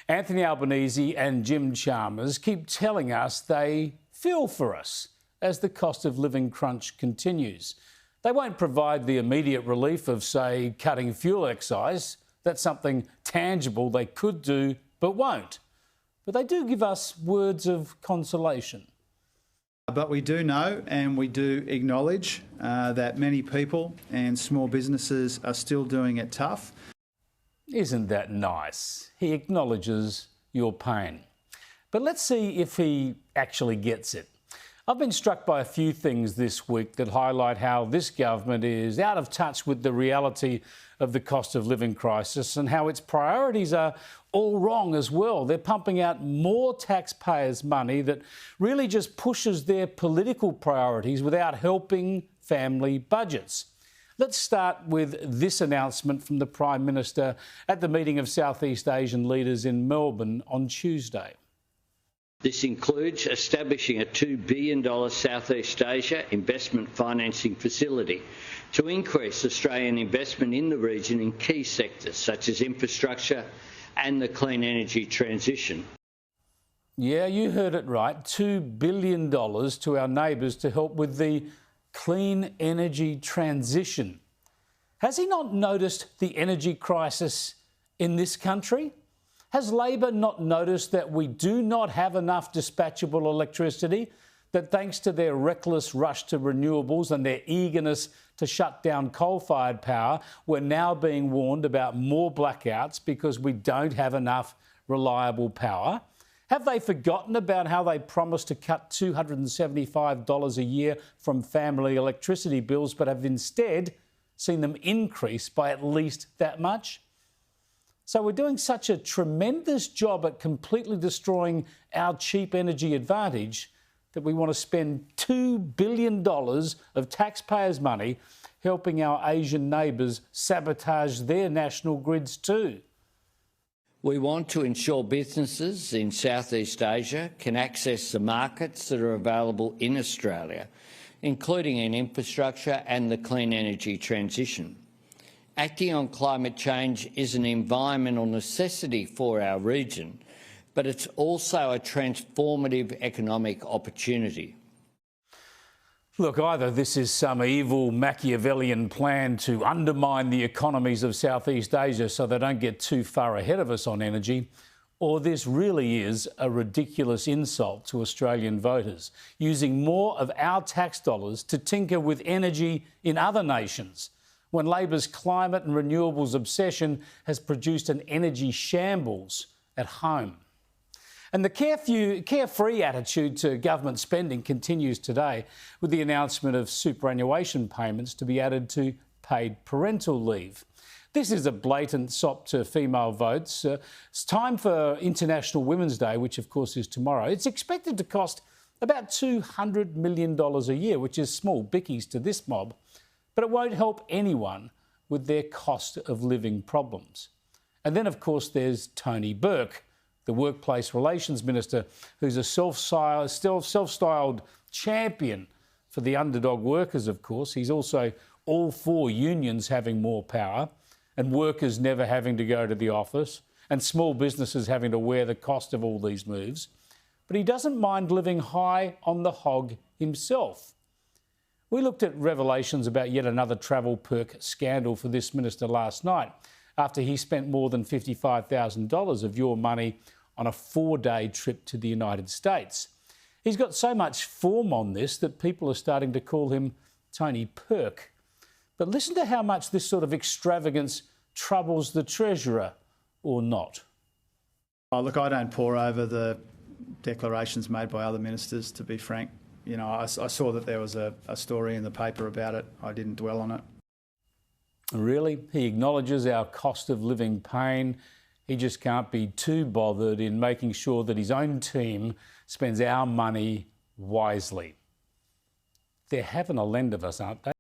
Anthony Albanese and Jim Chalmers keep telling us they feel for us as the cost of living crunch continues. They won't provide the immediate relief of, say, cutting fuel excise. That's something tangible they could do but won't. But they do give us words of consolation. But we do know and we do acknowledge that many people and small businesses are still doing it tough. Isn't that nice? He acknowledges your pain. But let's see if he actually gets it. I've been struck by a few things this week that highlight how this government is out of touch with the reality of the cost of living crisis and how its priorities are all wrong as well. They're pumping out more taxpayers' money that really just pushes their political priorities without helping family budgets. Let's start with this announcement from the Prime Minister at the meeting of Southeast Asian leaders in Melbourne on Tuesday. This includes establishing a $2 billion Southeast Asia investment financing facility to increase Australian investment in the region in key sectors such as infrastructure and the clean energy transition. Yeah, you heard it right. $2 billion to our neighbours to help with the clean energy transition. Has he not noticed the energy crisis in this country? Has Labor not noticed that we do not have enough dispatchable electricity, that thanks to their reckless rush to renewables and their eagerness to shut down coal-fired power, we're now being warned about more blackouts because we don't have enough reliable power? Have they forgotten about how they promised to cut $275 a year from family electricity bills but have instead seen them increase by at least that much? So we're doing such a tremendous job at completely destroying our cheap energy advantage that we want to spend $2 billion of taxpayers' money helping our Asian neighbours sabotage their national grids too. We want to ensure businesses in Southeast Asia can access the markets that are available in Australia, including in infrastructure and the clean energy transition. Acting on climate change is an environmental necessity for our region, but it's also a transformative economic opportunity. Look, either this is some evil Machiavellian plan to undermine the economies of Southeast Asia so they don't get too far ahead of us on energy, or this really is a ridiculous insult to Australian voters, using more of our tax dollars to tinker with energy in other nations, when Labor's climate and renewables obsession has produced an energy shambles at home. And the carefree attitude to government spending continues today with the announcement of superannuation payments to be added to paid parental leave. This is a blatant sop to female votes. It's time for International Women's Day, which of course is tomorrow. It's expected to cost about $200 million a year, which is small bickies to this mob, but it won't help anyone with their cost of living problems. And then, of course, there's Tony Burke, the Workplace Relations Minister, who's a self-styled champion for the underdog workers, of course. He's also all for unions having more power and workers never having to go to the office and small businesses having to wear the cost of all these moves. But he doesn't mind living high on the hog himself. We looked at revelations about yet another travel perk scandal for this minister last night after he spent more than $55,000 of your money on a 4-day trip to the United States. He's got so much form on this that people are starting to call him Tony Perk. But listen to how much this sort of extravagance troubles the Treasurer, or not. Oh, look, I don't pore over the declarations made by other ministers, to be frank. You know, I saw that there was a story in the paper about it. I didn't dwell on it. Really? He acknowledges our cost of living pain. He just can't be too bothered in making sure that his own team spends our money wisely. They're having a lend of us, aren't they?